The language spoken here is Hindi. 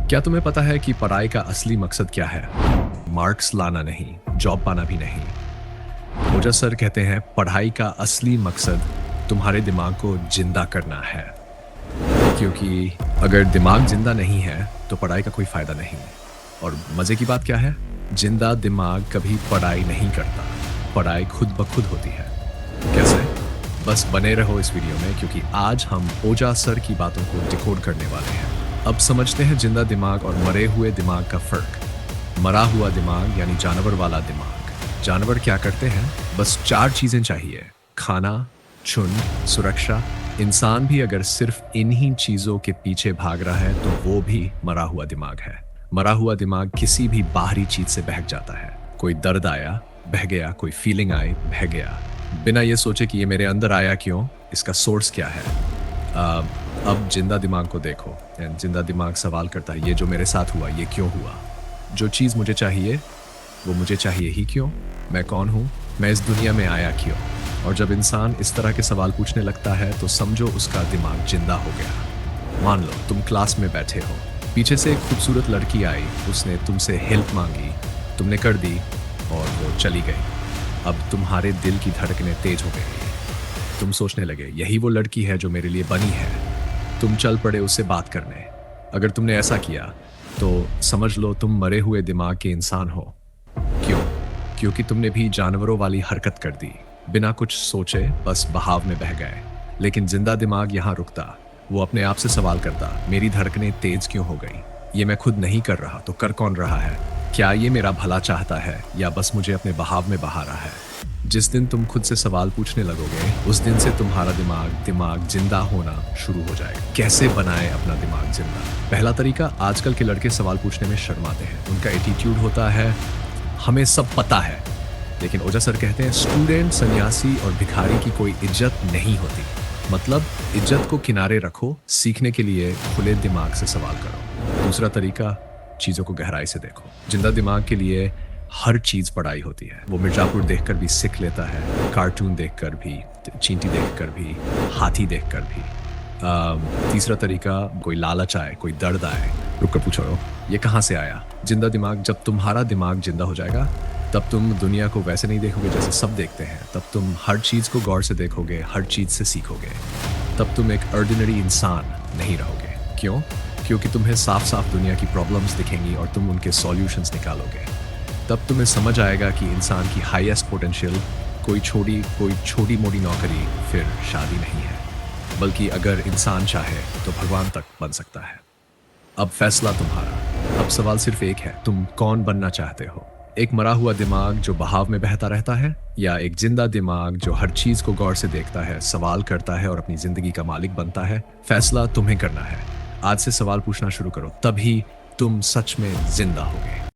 क्या तुम्हें पता है कि पढ़ाई का असली मकसद क्या है? मार्क्स लाना नहीं, जॉब पाना भी नहीं। ओजस सर कहते हैं पढ़ाई का असली मकसद तुम्हारे दिमाग को जिंदा करना है। क्योंकि अगर दिमाग जिंदा नहीं है तो पढ़ाई का कोई फायदा नहीं। और मजे की बात क्या है? जिंदा दिमाग कभी पढ़ाई नहीं करता, पढ़ाई खुद ब खुद होती है। कैसे? बस बने रहो इस वीडियो में, क्योंकि आज हम ओजा सर की बातों को डिकोड करने वाले हैं। अब समझते हैं जिंदा दिमाग और मरे हुए दिमाग का फर्क। मरा हुआ दिमाग यानी जानवर वाला दिमाग। जानवर क्या करते हैं? बस 4 चीजें चाहिए: खाना, झुंड, सुरक्षा। इंसान भी अगर सिर्फ इन्हीं चीजों के पीछे भाग रहा है तो वो भी मरा हुआ दिमाग है। मरा हुआ दिमाग किसी भी बाहरी चीज से बहक जाता है। कोई दर्द आया, बह गया। कोई फीलिंग आई, बह गया, बिना ये सोचे कि ये मेरे अंदर आया क्यों, इसका सोर्स क्या है। अब जिंदा दिमाग को देखो। जिंदा दिमाग सवाल करता है, ये जो मेरे साथ हुआ ये क्यों हुआ? जो चीज़ मुझे चाहिए वो मुझे चाहिए ही क्यों? मैं कौन हूँ? मैं इस दुनिया में आया क्यों? और जब इंसान इस तरह के सवाल पूछने लगता है तो समझो उसका दिमाग जिंदा हो गया। मान लो तुम क्लास में बैठे हो, पीछे से एक खूबसूरत लड़की आई, उसने तुमसे हेल्प मांगी, तुमने कर दी और वो चली गई। अब तुम्हारे दिल की धड़कनें तेज हो गई। तुम सोचने लगे, यही वो लड़की है जो मेरे लिए बनी है। तुम चल पड़े उससे बात करने। अगर तुमने ऐसा किया तो समझ लो तुम मरे हुए दिमाग के इंसान हो। क्यों? क्योंकि तुमने भी जानवरों वाली हरकत कर दी, बिना कुछ सोचे बस बहाव में बह गए। लेकिन जिंदा दिमाग यहाँ रुकता, वो अपने आप से सवाल करता, मेरी धड़कनें तेज क्यों हो गई? ये मैं खुद नहीं कर रहा तो कर कौन रहा है? क्या ये मेरा भला चाहता है या बस मुझे अपने बहाव में बहा रहा है? जिस दिन तुम खुद से सवाल पूछने लगोगे उस दिन से तुम्हारा दिमाग जिंदा होना शुरू हो जाएगा। कैसे बनाए अपना दिमाग जिंदा? पहला तरीका, आजकल के लड़के सवाल पूछने में शर्माते हैं। उनका एटीट्यूड होता है हमें सब पता है। लेकिन ओजा सर कहते हैं स्टूडेंट, सन्यासी और भिखारी की कोई इज्जत नहीं होती। मतलब इज्जत को किनारे रखो, सीखने के लिए खुले दिमाग से सवाल करो। दूसरा तरीका, चीजों को गहराई से देखो। जिंदा दिमाग के लिए हर चीज पढ़ाई होती है। वो मिर्जापुर देखकर भी सीख लेता है, कार्टून देखकर भी, चींटी देखकर भी, हाथी देखकर भी। तीसरा तरीका, कोई लालच आए, कोई दर्द आए, रुक कर पूछो ये कहाँ से आया? जिंदा दिमाग, जब तुम्हारा दिमाग जिंदा हो जाएगा तब तुम दुनिया को वैसे नहीं देखोगे जैसे सब देखते हैं। तब तुम हर चीज को गौर से देखोगे, हर चीज से सीखोगे। तब तुम एक ऑर्डिनरी इंसान नहीं रहोगे। क्यों? क्योंकि तुम्हें साफ साफ दुनिया की प्रॉब्लम्स दिखेंगी और तुम उनके सॉल्यूशंस निकालोगे। तब तुम्हें समझ आएगा कि इंसान की हाईएस्ट पोटेंशियल कोई छोटी मोटी नौकरी, फिर शादी नहीं है, बल्कि अगर इंसान चाहे तो भगवान तक बन सकता है। अब फैसला तुम्हारा। अब सवाल सिर्फ एक है, तुम कौन बनना चाहते हो? एक मरा हुआ दिमाग जो बहाव में बहता रहता है, या एक जिंदा दिमाग जो हर चीज को गौर से देखता है, सवाल करता है और अपनी जिंदगी का मालिक बनता है? फैसला तुम्हें करना है। आज से सवाल पूछना शुरू करो, तभी तुम सच में जिंदा होगे।